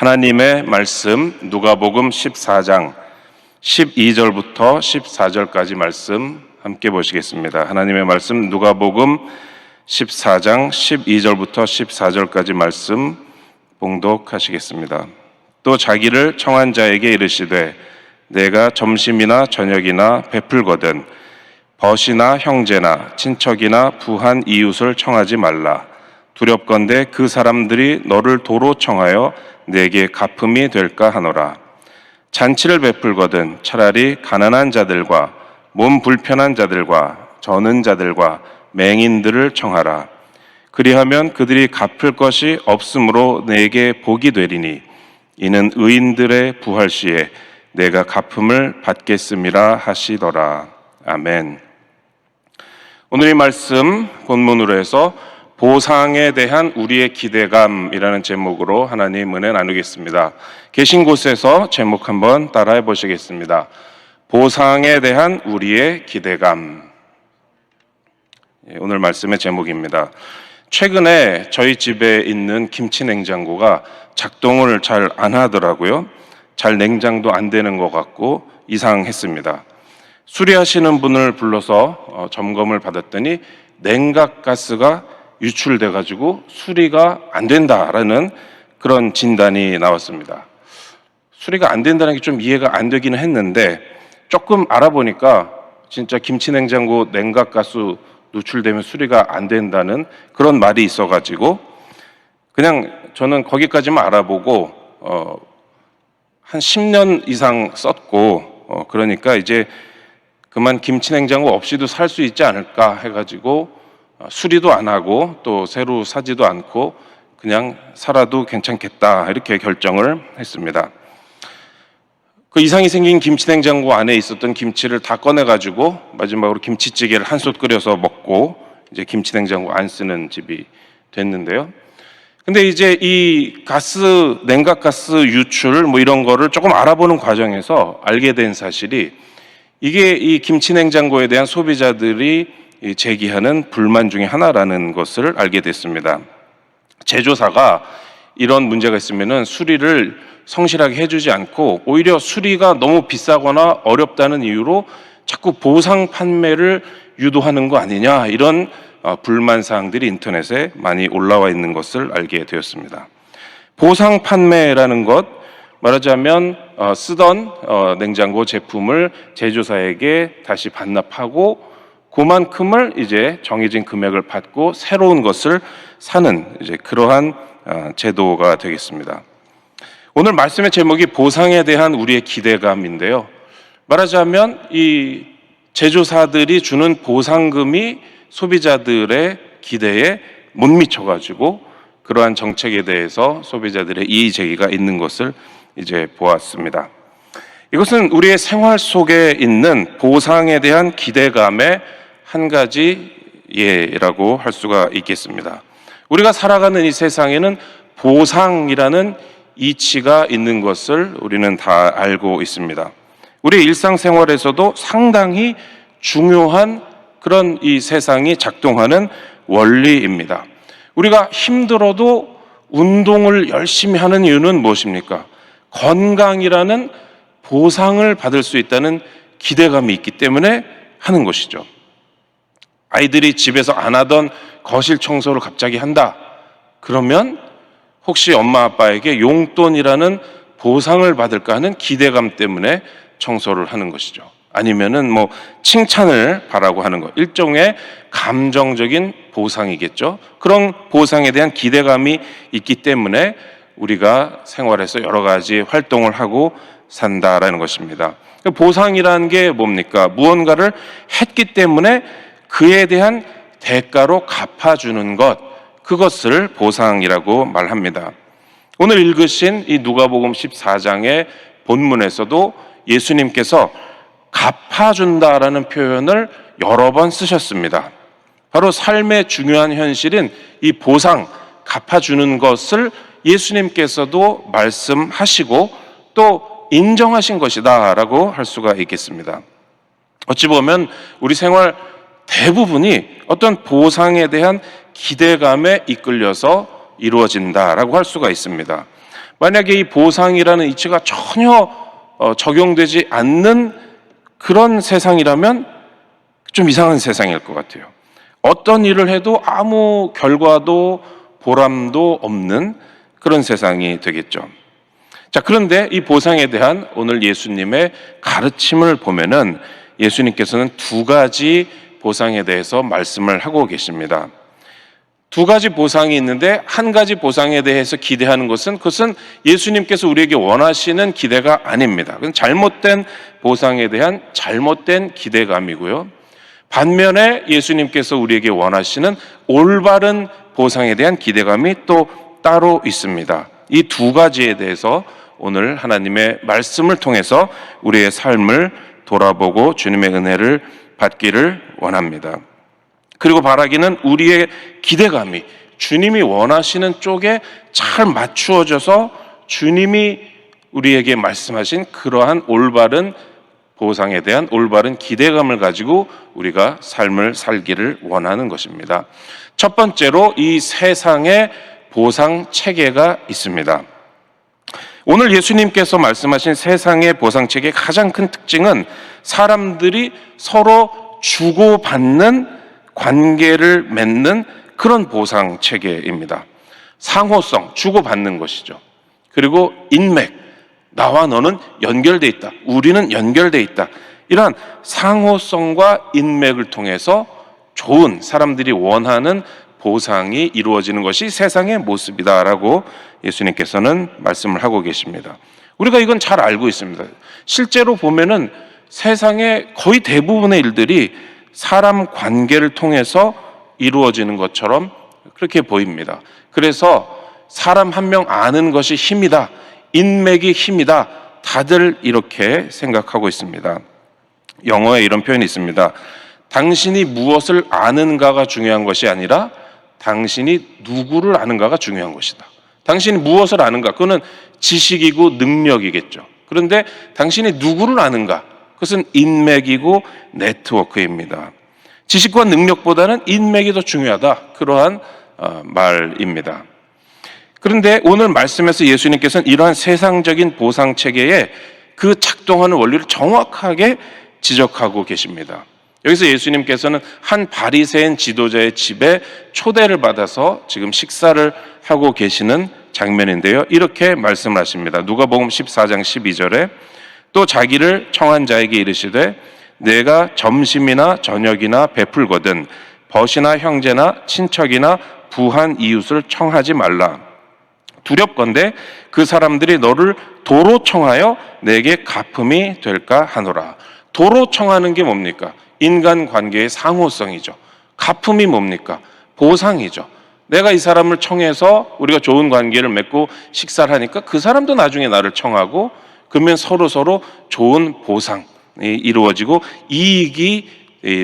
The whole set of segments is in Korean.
하나님의 말씀 누가복음 14장 12절부터 14절까지 말씀 함께 보시겠습니다. 하나님의 말씀 누가복음 14장 12절부터 14절까지 말씀 봉독하시겠습니다. 또 자기를 청한 자에게 이르시되 내가 점심이나 저녁이나 베풀거든 벗이나 형제나 친척이나 부한 이웃을 청하지 말라. 두렵건대 그 사람들이 너를 도로 청하여 내게 갚음이 될까 하노라. 잔치를 베풀거든 차라리 가난한 자들과 몸 불편한 자들과 저는 자들과 맹인들을 청하라. 그리하면 그들이 갚을 것이 없으므로 내게 복이 되리니 이는 의인들의 부활 시에 내가 갚음을 받겠음이라 하시더라. 아멘. 오늘의 말씀 본문으로 해서 보상에 대한 우리의 기대감이라는 제목으로 하나님 은혜 나누겠습니다. 계신 곳에서 제목 한번 따라해 보시겠습니다. 보상에 대한 우리의 기대감. 오늘 말씀의 제목입니다. 최근에 저희 집에 있는 김치 냉장고가 작동을 잘 안 하더라고요. 잘 냉장도 안 되는 것 같고 이상했습니다. 수리하시는 분을 불러서 점검을 받았더니 냉각가스가 유출돼 가지고 수리가 안 된다라는 그런 진단이 나왔습니다. 수리가 안 된다는 게 좀 이해가 안 되기는 했는데 조금 알아보니까 진짜 김치냉장고 냉각가스 누출되면 수리가 안 된다는 그런 말이 있어가지고 그냥 저는 거기까지만 알아보고 한 10년 이상 썼고 그러니까 이제 그만 김치냉장고 없이도 살 수 있지 않을까 해가지고 수리도 안 하고 또 새로 사지도 않고 그냥 살아도 괜찮겠다 이렇게 결정을 했습니다. 그 이상이 생긴 김치냉장고 안에 있었던 김치를 다 꺼내가지고 마지막으로 김치찌개를 한솥 끓여서 먹고 이제 김치냉장고 안 쓰는 집이 됐는데요. 근데 이제 이 냉각가스 유출 뭐 이런 거를 조금 알아보는 과정에서 알게 된 사실이 이게 이 김치냉장고에 대한 소비자들이 제기하는 불만 중에 하나라는 것을 알게 됐습니다. 제조사가 이런 문제가 있으면은 수리를 성실하게 해주지 않고 오히려 수리가 너무 비싸거나 어렵다는 이유로 자꾸 보상 판매를 유도하는 거 아니냐 이런 불만 사항들이 인터넷에 많이 올라와 있는 것을 알게 되었습니다. 보상 판매라는 것 말하자면 쓰던 냉장고 제품을 제조사에게 다시 반납하고 그만큼을 이제 정해진 금액을 받고 새로운 것을 사는 이제 그러한 제도가 되겠습니다. 오늘 말씀의 제목이 보상에 대한 우리의 기대감인데요. 말하자면 이 제조사들이 주는 보상금이 소비자들의 기대에 못 미쳐가지고 그러한 정책에 대해서 소비자들의 이의 제기가 있는 것을 이제 보았습니다. 이것은 우리의 생활 속에 있는 보상에 대한 기대감의 한 가지 예라고 할 수가 있겠습니다. 우리가 살아가는 이 세상에는 보상이라는 이치가 있는 것을 우리는 다 알고 있습니다. 우리 일상생활에서도 상당히 중요한 그런 이 세상이 작동하는 원리입니다. 우리가 힘들어도 운동을 열심히 하는 이유는 무엇입니까? 건강이라는 보상을 받을 수 있다는 기대감이 있기 때문에 하는 것이죠. 아이들이 집에서 안 하던 거실 청소를 갑자기 한다. 그러면 혹시 엄마 아빠에게 용돈이라는 보상을 받을까 하는 기대감 때문에 청소를 하는 것이죠. 아니면은 뭐 칭찬을 바라고 하는 것. 일종의 감정적인 보상이겠죠. 그런 보상에 대한 기대감이 있기 때문에 우리가 생활에서 여러 가지 활동을 하고 산다라는 것입니다. 보상이라는 게 뭡니까? 무언가를 했기 때문에 그에 대한 대가로 갚아주는 것, 그것을 보상이라고 말합니다. 오늘 읽으신 이 누가복음 14장의 본문에서도 예수님께서 갚아준다라는 표현을 여러 번 쓰셨습니다. 바로 삶의 중요한 현실인 이 보상, 갚아주는 것을 예수님께서도 말씀하시고 또 인정하신 것이다라고 할 수가 있겠습니다. 어찌 보면 우리 생활 대부분이 어떤 보상에 대한 기대감에 이끌려서 이루어진다라고 할 수가 있습니다. 만약에 이 보상이라는 이치가 전혀 적용되지 않는 그런 세상이라면 좀 이상한 세상일 것 같아요. 어떤 일을 해도 아무 결과도 보람도 없는 그런 세상이 되겠죠. 자, 그런데 이 보상에 대한 오늘 예수님의 가르침을 보면은 예수님께서는 두 가지 보상에 대해서 말씀을 하고 계십니다. 두 가지 보상이 있는데 한 가지 보상에 대해서 기대하는 것은 그것은 예수님께서 우리에게 원하시는 기대가 아닙니다. 그건 잘못된 보상에 대한 잘못된 기대감이고요. 반면에 예수님께서 우리에게 원하시는 올바른 보상에 대한 기대감이 또 따로 있습니다. 이 두 가지에 대해서 오늘 하나님의 말씀을 통해서 우리의 삶을 돌아보고 주님의 은혜를 받기를 원합니다. 그리고 바라기는 우리의 기대감이 주님이 원하시는 쪽에 잘 맞추어져서 주님이 우리에게 말씀하신 그러한 올바른 보상에 대한 올바른 기대감을 가지고 우리가 삶을 살기를 원하는 것입니다. 첫 번째로 이 세상에 보상 체계가 있습니다. 오늘 예수님께서 말씀하신 세상의 보상 체계의 가장 큰 특징은 사람들이 서로 주고받는 관계를 맺는 그런 보상 체계입니다. 상호성, 주고받는 것이죠. 그리고 인맥, 나와 너는 연결돼 있다. 우리는 연결돼 있다. 이러한 상호성과 인맥을 통해서 좋은 사람들이 원하는 보상이 이루어지는 것이 세상의 모습이다라고 예수님께서는 말씀을 하고 계십니다. 우리가 이건 잘 알고 있습니다. 실제로 보면은 세상의 거의 대부분의 일들이 사람 관계를 통해서 이루어지는 것처럼 그렇게 보입니다. 그래서 사람 한 명 아는 것이 힘이다. 인맥이 힘이다. 다들 이렇게 생각하고 있습니다. 영어에 이런 표현이 있습니다. 당신이 무엇을 아는가가 중요한 것이 아니라 당신이 누구를 아는가가 중요한 것이다. 당신이 무엇을 아는가? 그거는 지식이고 능력이겠죠. 그런데 당신이 누구를 아는가? 그것은 인맥이고 네트워크입니다. 지식과 능력보다는 인맥이 더 중요하다. 그러한 말입니다. 그런데 오늘 말씀에서 예수님께서는 이러한 세상적인 보상 체계에 그 작동하는 원리를 정확하게 지적하고 계십니다. 여기서 예수님께서는 한 바리새인 지도자의 집에 초대를 받아서 지금 식사를 하고 계시는 장면인데요. 이렇게 말씀을 하십니다. 누가복음 14장 12절에 또 자기를 청한 자에게 이르시되 내가 점심이나 저녁이나 베풀거든 벗이나 형제나 친척이나 부한 이웃을 청하지 말라. 두렵건대 그 사람들이 너를 도로 청하여 내게 갚음이 될까 하노라. 도로 청하는 게 뭡니까? 인간관계의 상호성이죠. 갚음이 뭡니까? 보상이죠. 내가 이 사람을 청해서 우리가 좋은 관계를 맺고 식사를 하니까 그 사람도 나중에 나를 청하고 그러면 서로 좋은 보상이 이루어지고 이익이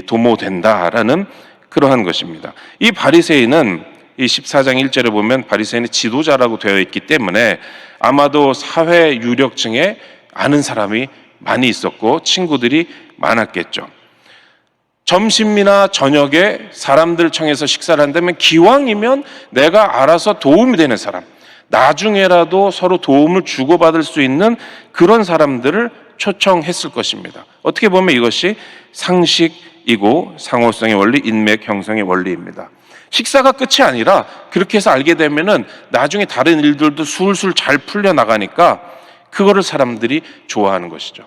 도모된다라는 그러한 것입니다. 이 바리새인은 이 14장 1절에 보면 바리새인이 지도자라고 되어 있기 때문에 아마도 사회 유력층에 아는 사람이 많이 있었고 친구들이 많았겠죠. 점심이나 저녁에 사람들 청해서 식사를 한다면 기왕이면 내가 알아서 도움이 되는 사람, 나중에라도 서로 도움을 주고받을 수 있는 그런 사람들을 초청했을 것입니다. 어떻게 보면 이것이 상식이고 상호성의 원리, 인맥 형성의 원리입니다. 식사가 끝이 아니라 그렇게 해서 알게 되면은 나중에 다른 일들도 술술 잘 풀려나가니까 그거를 사람들이 좋아하는 것이죠.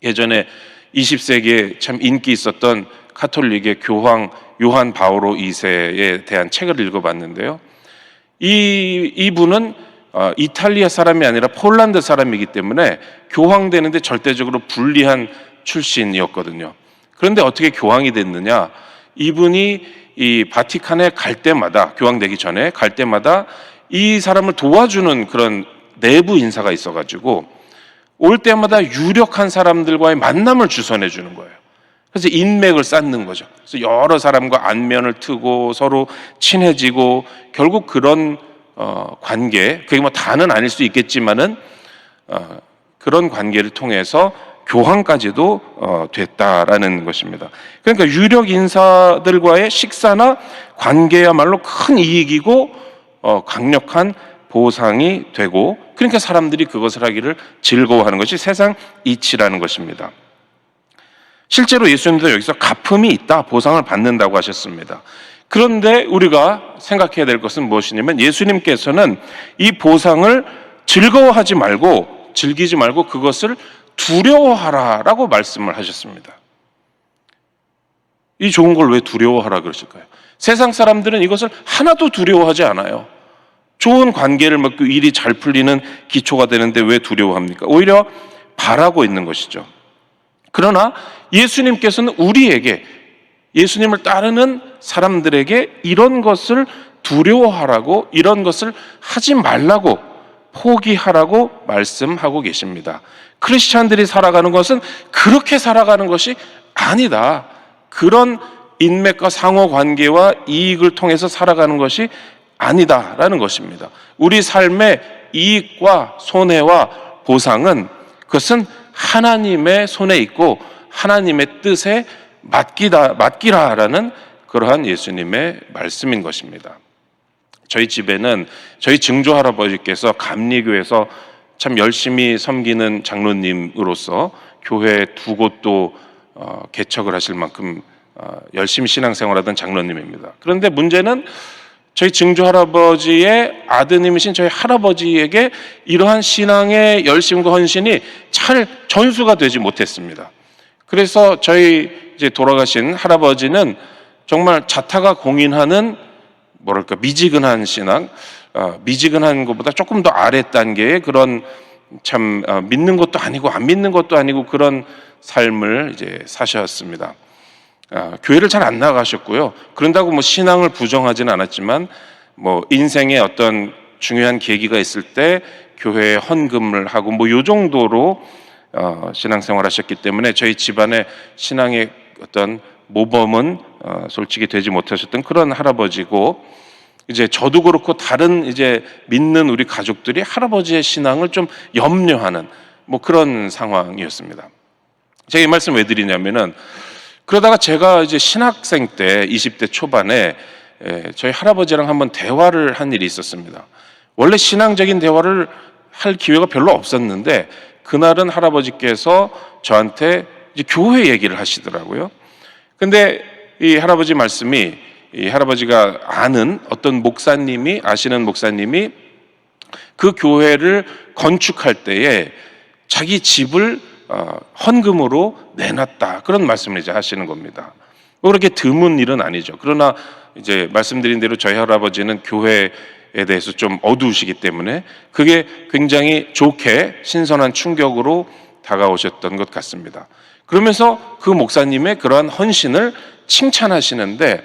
예전에 20세기에 참 인기 있었던 가톨릭의 교황 요한 바오로 2세에 대한 책을 읽어봤는데요. 이분은 이탈리아 사람이 아니라 폴란드 사람이기 때문에 교황 되는데 절대적으로 불리한 출신이었거든요. 그런데 어떻게 교황이 됐느냐? 이분이 이 바티칸에 갈 때마다, 교황 되기 전에 갈 때마다 이 사람을 도와주는 그런 내부 인사가 있어가지고 올 때마다 유력한 사람들과의 만남을 주선해 주는 거예요. 그래서 인맥을 쌓는 거죠. 그래서 여러 사람과 안면을 트고 서로 친해지고 결국 그런 관계, 그게 뭐 다는 아닐 수 있겠지만은 그런 관계를 통해서 교황까지도 됐다라는 것입니다. 그러니까 유력 인사들과의 식사나 관계야말로 큰 이익이고 강력한 보상이 되고, 그러니까 사람들이 그것을 하기를 즐거워하는 것이 세상 이치라는 것입니다. 실제로 예수님도 여기서 갚음이 있다, 보상을 받는다고 하셨습니다. 그런데 우리가 생각해야 될 것은 무엇이냐면, 예수님께서는 이 보상을 즐거워하지 말고, 즐기지 말고 그것을 두려워하라라고 말씀을 하셨습니다. 이 좋은 걸 왜 두려워하라 그러실까요? 세상 사람들은 이것을 하나도 두려워하지 않아요. 좋은 관계를 맺고 일이 잘 풀리는 기초가 되는데 왜 두려워합니까? 오히려 바라고 있는 것이죠. 그러나 예수님께서는 우리에게, 예수님을 따르는 사람들에게 이런 것을 두려워하라고, 이런 것을 하지 말라고, 포기하라고 말씀하고 계십니다. 크리스찬들이 살아가는 것은 그렇게 살아가는 것이 아니다. 그런 인맥과 상호관계와 이익을 통해서 살아가는 것이 아니다라는 것입니다. 우리 삶의 이익과 손해와 보상은, 그것은 하나님의 손에 있고 하나님의 뜻에 맡기라라는 그러한 예수님의 말씀인 것입니다. 저희 집에는 저희 증조 할아버지께서 감리교에서 참 열심히 섬기는 장로님으로서 교회 두 곳도 개척을 하실 만큼 열심히 신앙생활하던 장로님입니다. 그런데 문제는 저희 증조 할아버지의 아드님이신 저희 할아버지에게 이러한 신앙의 열심과 헌신이 잘 전수가 되지 못했습니다. 그래서 저희 이제 돌아가신 할아버지는 정말 자타가 공인하는 뭐랄까 미지근한 신앙, 미지근한 것보다 조금 더 아래 단계의 그런 참 믿는 것도 아니고 안 믿는 것도 아니고 그런 삶을 이제 사셨습니다. 교회를 잘 안 나가셨고요. 그런다고 뭐 신앙을 부정하지는 않았지만 뭐 인생의 어떤 중요한 계기가 있을 때 교회에 헌금을 하고 뭐 요 정도로 신앙생활 하셨기 때문에 저희 집안의 신앙의 어떤 모범은 솔직히 되지 못하셨던 그런 할아버지고, 이제 저도 그렇고 다른 이제 믿는 우리 가족들이 할아버지의 신앙을 좀 염려하는 뭐 그런 상황이었습니다. 제가 이 말씀 왜 드리냐면은, 그러다가 제가 이제 신학생 때 20대 초반에 저희 할아버지랑 한번 대화를 한 일이 있었습니다. 원래 신앙적인 대화를 할 기회가 별로 없었는데 그날은 할아버지께서 저한테 이제 교회 얘기를 하시더라고요. 근데 이 할아버지 말씀이, 이 할아버지가 아는 어떤 목사님이, 아시는 목사님이 그 교회를 건축할 때에 자기 집을 헌금으로 내놨다, 그런 말씀을 이제 하시는 겁니다. 그렇게 드문 일은 아니죠. 그러나 이제 말씀드린 대로 저희 할아버지는 교회에 대해서 좀 어두우시기 때문에 그게 굉장히 좋게 신선한 충격으로 다가오셨던 것 같습니다. 그러면서 그 목사님의 그러한 헌신을 칭찬하시는데,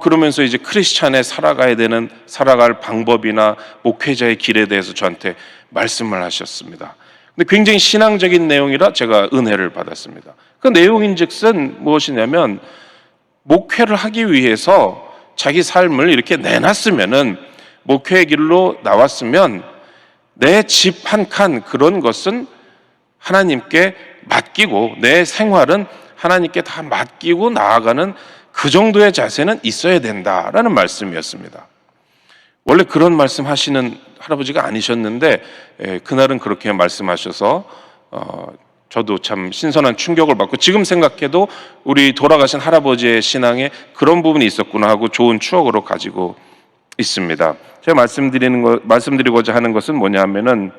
그러면서 이제 크리스찬에 살아갈 방법이나 목회자의 길에 대해서 저한테 말씀을 하셨습니다. 근데 굉장히 신앙적인 내용이라 제가 은혜를 받았습니다. 그 내용인즉슨 무엇이냐면, 목회를 하기 위해서 자기 삶을 이렇게 내놨으면은, 목회의 길로 나왔으면 내 집 한 칸 그런 것은 하나님께 맡기고 내 생활은 하나님께 다 맡기고 나아가는 그 정도의 자세는 있어야 된다라는 말씀이었습니다. 원래 그런 말씀 하시는 할아버지가 아니셨는데 그날은 그렇게 말씀하셔서 저도 참 신선한 충격을 받고, 지금 생각해도 우리 돌아가신 할아버지의 신앙에 그런 부분이 있었구나 하고 좋은 추억으로 가지고 있습니다. 제가 말씀드리고자 하는 것은 뭐냐면은,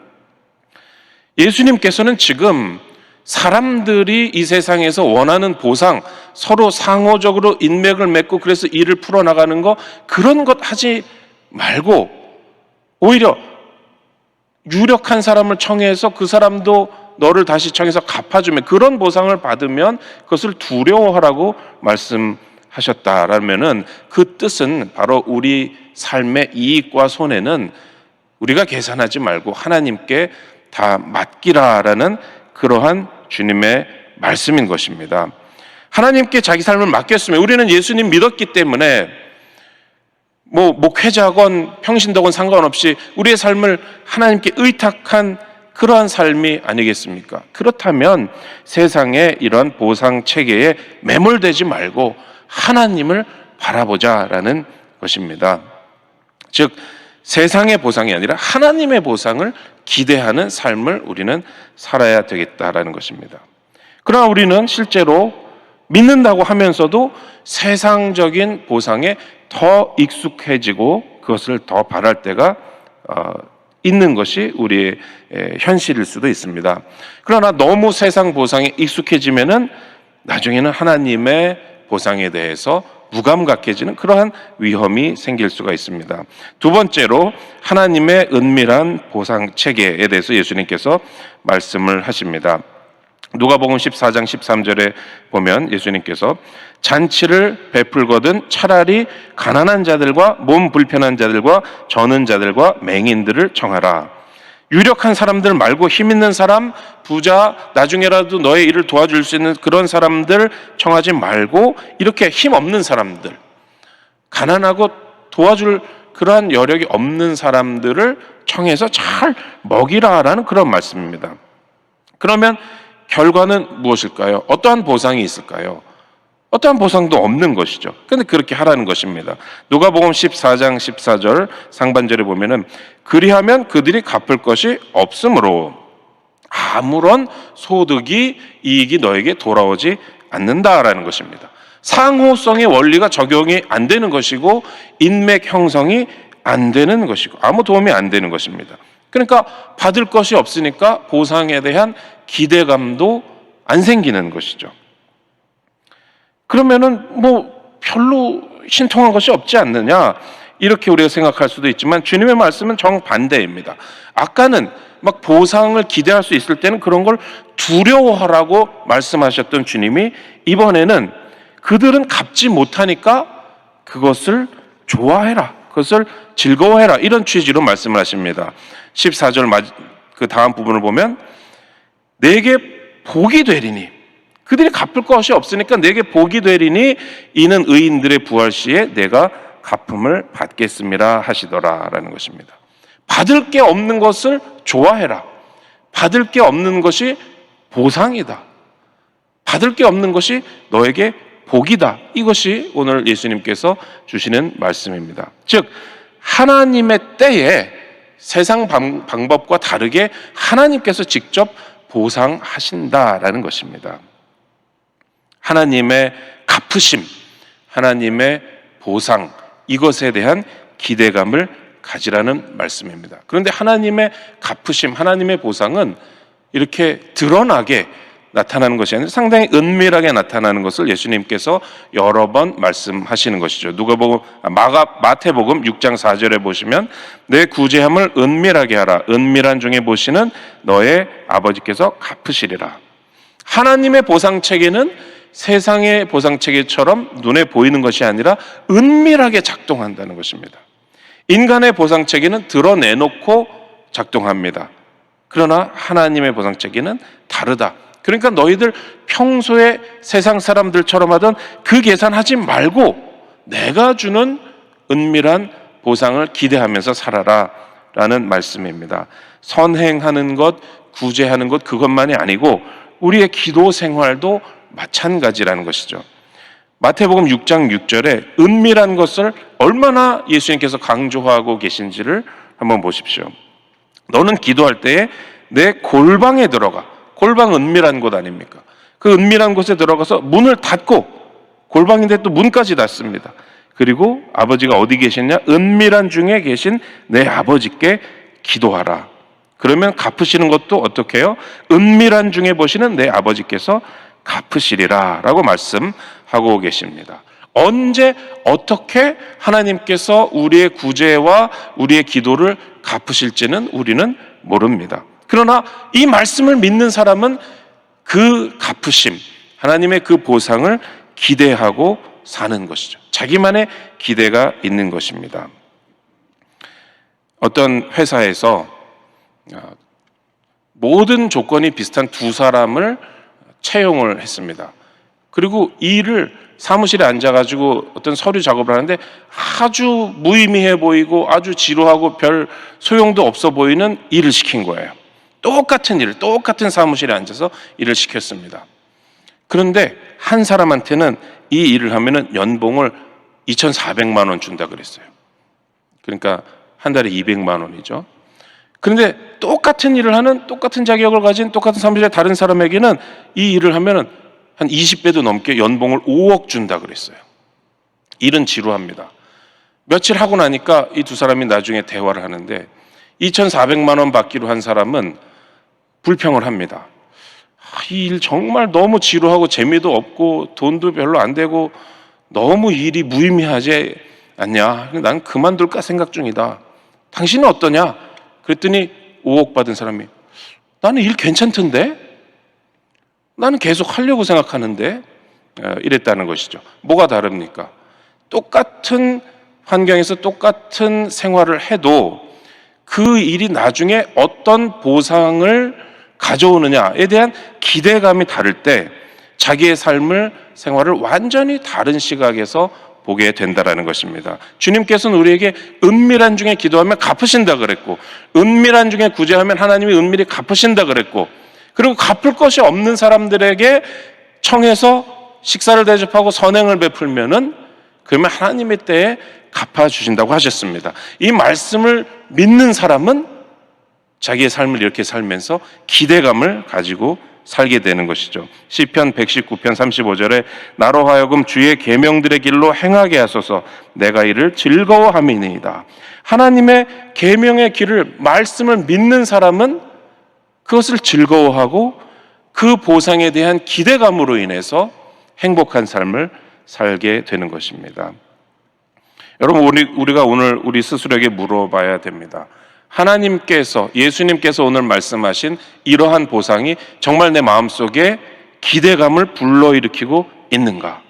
예수님께서는 지금 사람들이 이 세상에서 원하는 보상, 서로 상호적으로 인맥을 맺고 그래서 일을 풀어나가는 거, 그런 것 하지 말고 오히려 유력한 사람을 청해서 그 사람도 너를 다시 청해서 갚아주면, 그런 보상을 받으면 그것을 두려워하라고 말씀하셨다라면은, 그 뜻은 바로 우리 삶의 이익과 손해는 우리가 계산하지 말고 하나님께 다 맡기라라는 그러한 주님의 말씀인 것입니다. 하나님께 자기 삶을 맡겼으면, 우리는 예수님 믿었기 때문에 뭐 목회자건 평신도건 상관없이 우리의 삶을 하나님께 의탁한 그러한 삶이 아니겠습니까? 그렇다면 세상의 이런 보상 체계에 매몰되지 말고 하나님을 바라보자라는 것입니다. 즉 세상의 보상이 아니라 하나님의 보상을 기대하는 삶을 우리는 살아야 되겠다라는 것입니다. 그러나 우리는 실제로 믿는다고 하면서도 세상적인 보상에 더 익숙해지고 그것을 더 바랄 때가 있는 것이 우리의 현실일 수도 있습니다. 그러나 너무 세상 보상에 익숙해지면은 나중에는 하나님의 보상에 대해서 무감각해지는 그러한 위험이 생길 수가 있습니다. 두 번째로 하나님의 은밀한 보상 체계에 대해서 예수님께서 말씀을 하십니다. 누가복음 14장 13절에 보면 예수님께서 잔치를 베풀거든 차라리 가난한 자들과 몸 불편한 자들과 저는 자들과 맹인들을 청하라. 유력한 사람들 말고 힘 있는 사람, 부자, 나중에라도 너의 일을 도와줄 수 있는 그런 사람들 청하지 말고 이렇게 힘 없는 사람들, 가난하고 도와줄 그러한 여력이 없는 사람들을 청해서 잘 먹이라라는 그런 말씀입니다. 그러면 결과는 무엇일까요? 어떠한 보상이 있을까요? 어떠한 보상도 없는 것이죠. 그런데 그렇게 하라는 것입니다. 누가복음 14장 14절 상반절에 보면은 그리하면 그들이 갚을 것이 없으므로 아무런 소득이 이익이 너에게 돌아오지 않는다라는 것입니다. 상호성의 원리가 적용이 안 되는 것이고 인맥 형성이 안 되는 것이고 아무 도움이 안 되는 것입니다. 그러니까 받을 것이 없으니까 보상에 대한 기대감도 안 생기는 것이죠. 그러면은 뭐 별로 신통한 것이 없지 않느냐 이렇게 우리가 생각할 수도 있지만 주님의 말씀은 정반대입니다. 아까는 막 보상을 기대할 수 있을 때는 그런 걸 두려워하라고 말씀하셨던 주님이 이번에는 그들은 갚지 못하니까 그것을 좋아해라, 그것을 즐거워해라 이런 취지로 말씀을 하십니다. 14절 그 다음 부분을 보면 내게 복이 되리니, 그들이 갚을 것이 없으니까 내게 복이 되리니 이는 의인들의 부활 시에 내가 갚음을 받겠음이라 하시더라라는 것입니다. 받을 게 없는 것을 좋아해라. 받을 게 없는 것이 보상이다. 받을 게 없는 것이 너에게 복이다. 이것이 오늘 예수님께서 주시는 말씀입니다. 즉 하나님의 때에 세상 방법과 다르게 하나님께서 직접 보상하신다라는 것입니다. 하나님의 갚으심, 하나님의 보상, 이것에 대한 기대감을 가지라는 말씀입니다. 그런데 하나님의 갚으심, 하나님의 보상은 이렇게 드러나게 나타나는 것이 아니라 상당히 은밀하게 나타나는 것을 예수님께서 여러 번 말씀하시는 것이죠. 마태복음 6장 4절에 보시면 내 구제함을 은밀하게 하라. 은밀한 중에 보시는 너의 아버지께서 갚으시리라. 하나님의 보상체계는 세상의 보상체계처럼 눈에 보이는 것이 아니라 은밀하게 작동한다는 것입니다. 인간의 보상체계는 드러내놓고 작동합니다. 그러나 하나님의 보상체계는 다르다. 그러니까 너희들 평소에 세상 사람들처럼 하던 그 계산하지 말고 내가 주는 은밀한 보상을 기대하면서 살아라 라는 말씀입니다. 선행하는 것, 구제하는 것 그것만이 아니고 우리의 기도 생활도 마찬가지라는 것이죠. 마태복음 6장 6절에 은밀한 것을 얼마나 예수님께서 강조하고 계신지를 한번 보십시오. 너는 기도할 때에 내 골방에 들어가. 골방 은밀한 곳 아닙니까? 그 은밀한 곳에 들어가서 문을 닫고 골방인데 또 문까지 닫습니다. 그리고 아버지가 어디 계시냐? 은밀한 중에 계신 내 아버지께 기도하라. 그러면 갚으시는 것도 어떻게 해요? 은밀한 중에 보시는 내 아버지께서 갚으시리라 라고 말씀하고 계십니다. 언제 어떻게 하나님께서 우리의 구제와 우리의 기도를 갚으실지는 우리는 모릅니다. 그러나 이 말씀을 믿는 사람은 그 갚으심, 하나님의 그 보상을 기대하고 사는 것이죠. 자기만의 기대가 있는 것입니다. 어떤 회사에서 모든 조건이 비슷한 두 사람을 채용을 했습니다. 그리고 이 일을 사무실에 앉아가지고 어떤 서류 작업을 하는데 아주 무의미해 보이고 아주 지루하고 별 소용도 없어 보이는 일을 시킨 거예요. 똑같은 일을 똑같은 사무실에 앉아서 일을 시켰습니다. 그런데 한 사람한테는 이 일을 하면은 연봉을 2,400만 원 준다 그랬어요. 그러니까 한 달에 200만 원이죠. 그런데 똑같은 일을 하는, 똑같은 자격을 가진 똑같은 사무실의 다른 사람에게는 이 일을 하면은 한 20배도 넘게 연봉을 5억 준다 그랬어요. 일은 지루합니다. 며칠 하고 나니까 이 두 사람이 나중에 대화를 하는데 2,400만 원 받기로 한 사람은 불평을 합니다. 이 일 정말 너무 지루하고 재미도 없고 돈도 별로 안 되고 너무 일이 무의미하지 않냐? 난 그만둘까 생각 중이다. 당신은 어떠냐? 그랬더니 5억 받은 사람이 나는 일 괜찮던데? 나는 계속 하려고 생각하는데? 이랬다는 것이죠. 뭐가 다릅니까? 똑같은 환경에서 똑같은 생활을 해도 그 일이 나중에 어떤 보상을 가져오느냐에 대한 기대감이 다를 때 자기의 삶을, 생활을 완전히 다른 시각에서 보게 된다라는 것입니다. 주님께서는 우리에게 은밀한 중에 기도하면 갚으신다 그랬고, 은밀한 중에 구제하면 하나님이 은밀히 갚으신다 그랬고, 그리고 갚을 것이 없는 사람들에게 청해서 식사를 대접하고 선행을 베풀면은 그러면 하나님의 때에 갚아주신다고 하셨습니다. 이 말씀을 믿는 사람은 자기의 삶을 이렇게 살면서 기대감을 가지고 살게 되는 것이죠. 시편 119편 35절에 나로 하여금 주의 계명들의 길로 행하게 하소서 내가 이를 즐거워함이니이다. 하나님의 계명의 길을, 말씀을 믿는 사람은 그것을 즐거워하고 그 보상에 대한 기대감으로 인해서 행복한 삶을 살게 되는 것입니다. 여러분, 우리가 오늘 우리 스스로에게 물어봐야 됩니다. 하나님께서, 예수님께서 오늘 말씀하신 이러한 보상이 정말 내 마음속에 기대감을 불러일으키고 있는가?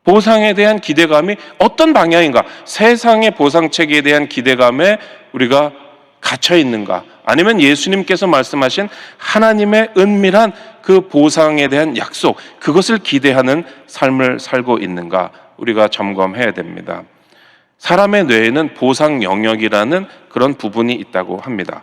보상에 대한 기대감이 어떤 방향인가? 세상의 보상체계에 대한 기대감에 우리가 갇혀 있는가? 아니면 예수님께서 말씀하신 하나님의 은밀한 그 보상에 대한 약속, 그것을 기대하는 삶을 살고 있는가? 우리가 점검해야 됩니다. 사람의 뇌에는 보상 영역이라는 그런 부분이 있다고 합니다.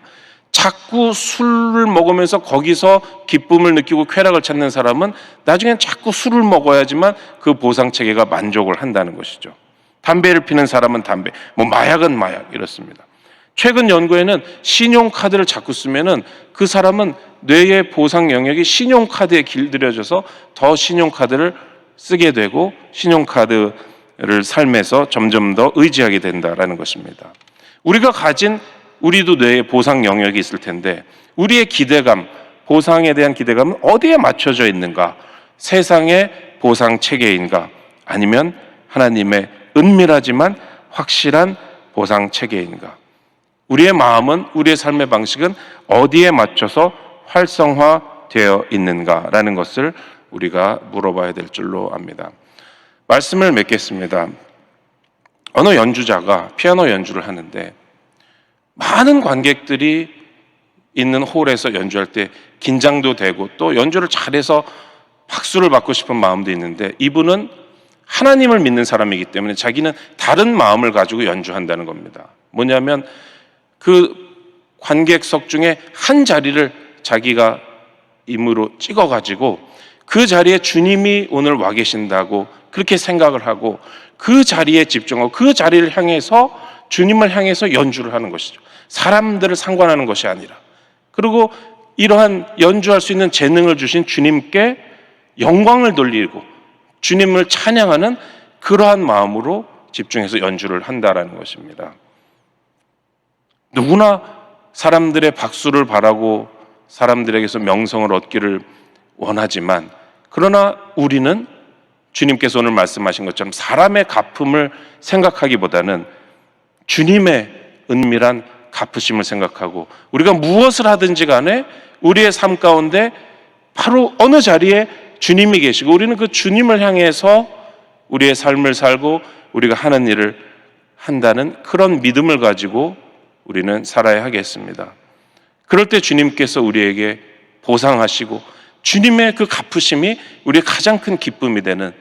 자꾸 술을 먹으면서 거기서 기쁨을 느끼고 쾌락을 찾는 사람은 나중엔 자꾸 술을 먹어야지만 그 보상 체계가 만족을 한다는 것이죠. 담배를 피는 사람은 담배, 마약은 마약, 이렇습니다. 최근 연구에는 신용카드를 자꾸 쓰면은 그 사람은 뇌의 보상 영역이 신용카드에 길들여져서 더 신용카드를 쓰게 되고 신용카드를 삶에서 점점 더 의지하게 된다라는 것입니다. 우리도 뇌에 보상 영역이 있을 텐데 우리의 기대감, 보상에 대한 기대감은 어디에 맞춰져 있는가? 세상의 보상 체계인가? 아니면 하나님의 은밀하지만 확실한 보상 체계인가? 우리의 마음은, 우리의 삶의 방식은 어디에 맞춰서 활성화되어 있는가라는 것을 우리가 물어봐야 될 줄로 압니다. 말씀을 맺겠습니다. 어느 연주자가 피아노 연주를 하는데 많은 관객들이 있는 홀에서 연주할 때 긴장도 되고 또 연주를 잘해서 박수를 받고 싶은 마음도 있는데 이분은 하나님을 믿는 사람이기 때문에 자기는 다른 마음을 가지고 연주한다는 겁니다. 뭐냐면 그 관객석 중에 한 자리를 자기가 임으로 찍어가지고 그 자리에 주님이 오늘 와 계신다고 그렇게 생각을 하고 그 자리에 집중하고 그 자리를 향해서 주님을 향해서 연주를 하는 것이죠. 사람들을 상관하는 것이 아니라. 그리고 이러한 연주할 수 있는 재능을 주신 주님께 영광을 돌리고 주님을 찬양하는 그러한 마음으로 집중해서 연주를 한다라는 것입니다. 누구나 사람들의 박수를 바라고 사람들에게서 명성을 얻기를 원하지만 그러나 우리는 주님께서 오늘 말씀하신 것처럼 사람의 갚음을 생각하기보다는 주님의 은밀한 갚으심을 생각하고 우리가 무엇을 하든지 간에 우리의 삶 가운데 바로 어느 자리에 주님이 계시고 우리는 그 주님을 향해서 우리의 삶을 살고 우리가 하는 일을 한다는 그런 믿음을 가지고 우리는 살아야 하겠습니다. 그럴 때 주님께서 우리에게 보상하시고 주님의 그 갚으심이 우리의 가장 큰 기쁨이 되는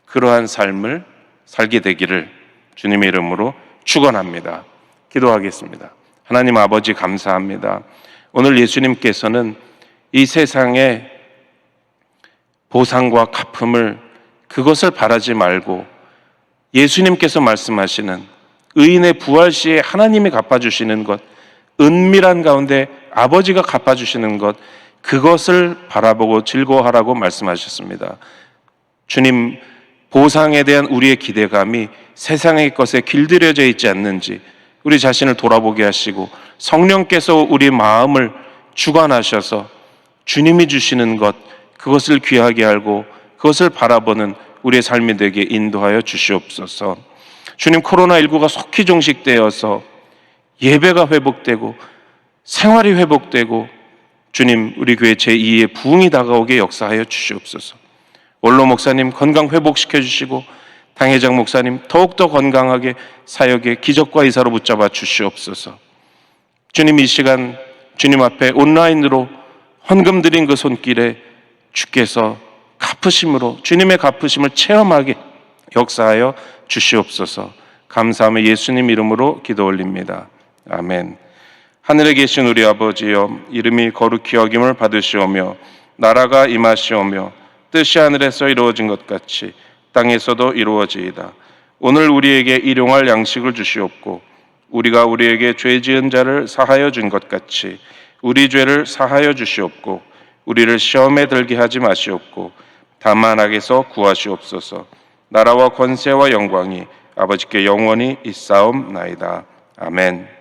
그러한 삶을 살게 되기를 주님의 이름으로 축원합니다. 기도하겠습니다. 하나님 아버지 감사합니다. 오늘 예수님께서는 이 세상에 보상과 갚음을 그것을 바라지 말고 예수님께서 말씀하시는 의인의 부활 시에 하나님이 갚아주시는 것, 은밀한 가운데 아버지가 갚아주시는 것, 그것을 바라보고 즐거워하라고 말씀하셨습니다. 주님, 보상에 대한 우리의 기대감이 세상의 것에 길들여져 있지 않는지 우리 자신을 돌아보게 하시고, 성령께서 우리 마음을 주관하셔서 주님이 주시는 것, 그것을 귀하게 알고 그것을 바라보는 우리의 삶이 되게 인도하여 주시옵소서. 주님, 코로나19가 속히 종식되어서 예배가 회복되고 생활이 회복되고 주님, 우리 교회 제2의 부흥이 다가오게 역사하여 주시옵소서. 원로 목사님 건강 회복시켜 주시고 당회장 목사님 더욱더 건강하게 사역의 기적과 이사로 붙잡아 주시옵소서. 주님, 이 시간 주님 앞에 온라인으로 헌금 드린 그 손길에 주께서 갚으심으로 주님의 갚으심을 체험하게 역사하여 주시옵소서. 감사하며 예수님 이름으로 기도 올립니다. 아멘. 하늘에 계신 우리 아버지여, 이름이 거룩히 여김을 받으시오며 나라가 임하시오며 뜻이 하늘에서 이루어진 것 같이 땅에서도 이루어지이다. 오늘 우리에게 일용할 양식을 주시옵고 우리가 우리에게 죄 지은 자를 사하여 준 것 같이 우리 죄를 사하여 주시옵고 우리를 시험에 들게 하지 마시옵고 다만 악에서 구하시옵소서. 나라와 권세와 영광이 아버지께 영원히 있사옵나이다. 아멘.